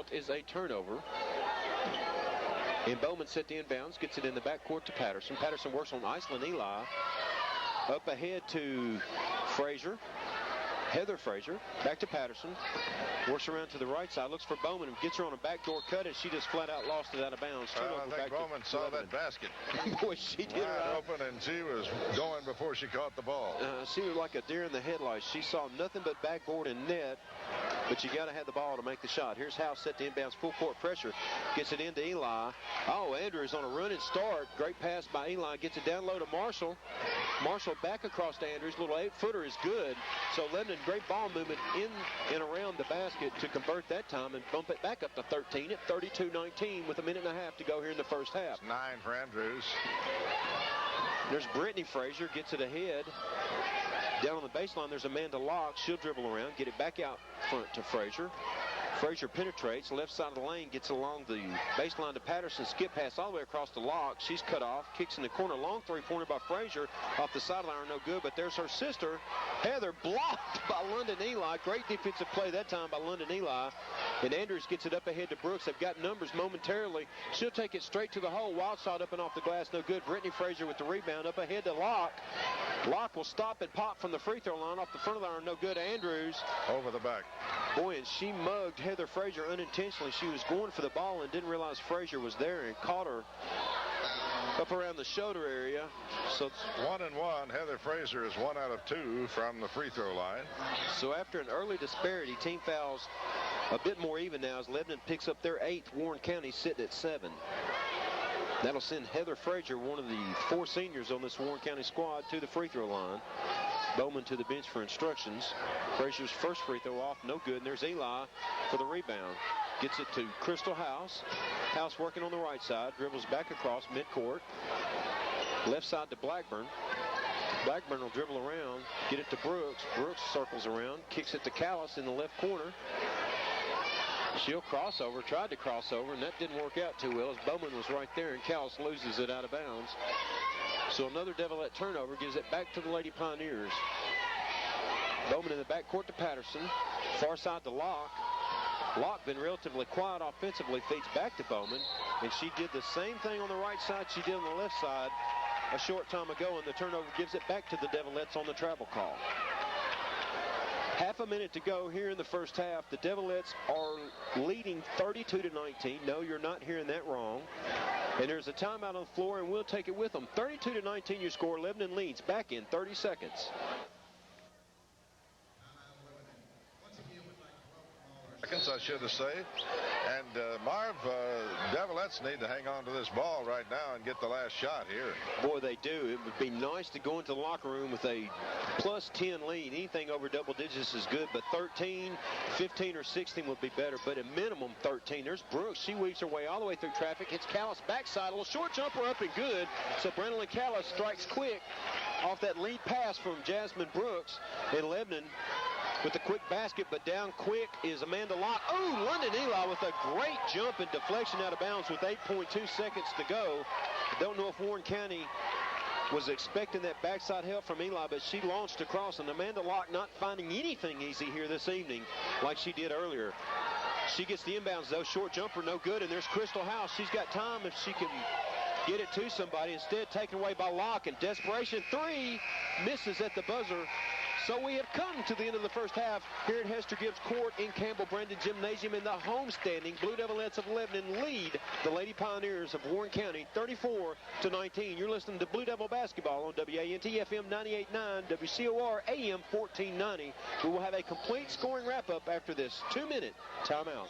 result is a turnover. And Bowman set the inbounds, gets it in the backcourt to Patterson. Patterson works on Iceland Eli. Up ahead to Frazier. Heather Frazier, back to Patterson. Works around to the right side, looks for Bowman, and gets her on a backdoor cut, and she just flat out lost it out of bounds. I think Bowman saw that basket. Boy, she did. Wide open, and she was going before she caught the ball. She was like a deer in the headlights. She saw nothing but backboard and net, but you got to have the ball to make the shot. Here's House set the inbounds, full court pressure. Gets it into Eli. Oh, Andrews on a running start. Great pass by Eli. Gets it down low to Marshall. Marshall back across to Andrews. Little 8-footer is good. So Lebanon, great ball movement in and around the basket to convert that time and bump it back up to 13 at 32-19 with a minute and a half to go here in the first half. 9 for Andrews. There's Brittany Frazier, gets it ahead. Down on the baseline, there's Amanda Locke. She'll dribble around, get it back out front to Frazier. Frazier penetrates, left side of the lane, gets along the baseline to Patterson, skip pass all the way across the Locke. She's cut off, kicks in the corner, long three-pointer by Frazier, off the sideline, no good, but there's her sister, Heather, blocked by London Eli. Great defensive play that time by London Eli. And Andrews gets it up ahead to Brooks. They've got numbers momentarily. She'll take it straight to the hole. Wild shot up and off the glass, no good. Brittany Frazier with the rebound, up ahead to Locke. Locke will stop and pop from the free throw line, off the front of the iron, no good. Andrews. Over the back. Boy, and she mugged Heather Frazier unintentionally. She was going for the ball and didn't realize Frazier was there and caught her up around the shoulder area. So it's 1-1. Heather Frazier is 1 out of 2 from the free throw line. So after an early disparity, team fouls a bit more even now as Lebanon picks up their 8th. Warren County sitting at 7. That'll send Heather Frazier, one of the 4 seniors on this Warren County squad, to the free throw line. Bowman to the bench for instructions. Frazier's first free throw off, no good. And there's Eli for the rebound. Gets it to Crystal House. House working on the right side. Dribbles back across midcourt. Left side to Blackburn. Blackburn will dribble around. Get it to Brooks. Brooks circles around. Kicks it to Callis in the left corner. She'll cross over. Tried to cross over, and that didn't work out too well as Bowman was right there, and Callis loses it out of bounds. So another Devilette turnover gives it back to the Lady Pioneers. Bowman in the backcourt to Patterson. Far side to Locke. Locke been relatively quiet offensively, feeds back to Bowman. And she did the same thing on the right side she did on the left side a short time ago, and the turnover gives it back to the Devilettes on the travel call. Half a minute to go here in the first half. The Devilettes are leading 32-19. No, you're not hearing that wrong. And there's a timeout on the floor, and we'll take it with them. 32-19 your score. Lebanon leads. Back in 30 seconds. I should have said. And Marv, Devilettes need to hang on to this ball right now and get the last shot here. Boy, they do. It would be nice to go into the locker room with a plus 10 lead. Anything over double digits is good, but 13, 15, or 16 would be better. But at minimum 13. There's Brooks. She weaves her way all the way through traffic. Hits Callis backside. A little short jumper up and good. So Brandon Callis strikes quick off that lead pass from Jasmine Brooks. And Lebanon with a quick basket, but down quick is Amanda Locke. Oh, London Eli with a great jump and deflection out of bounds with 8.2 seconds to go. Don't know if Warren County was expecting that backside help from Eli, but she launched across, and Amanda Locke not finding anything easy here this evening like she did earlier. She gets the inbounds, though. Short jumper, no good, and there's Crystal House. She's got time if she can get it to somebody. Instead, taken away by Locke, and desperation. 3 misses at the buzzer. So we have come to the end of the first half here at Hester Gibbs Court in Campbell-Brandon Gymnasium, in the homestanding Blue Devilettes of Lebanon lead the Lady Pioneers of Warren County 34-19. You're listening to Blue Devil Basketball on WANT-FM 98.9, WCOR AM 1490. We will have a complete scoring wrap-up after this 2-minute timeout.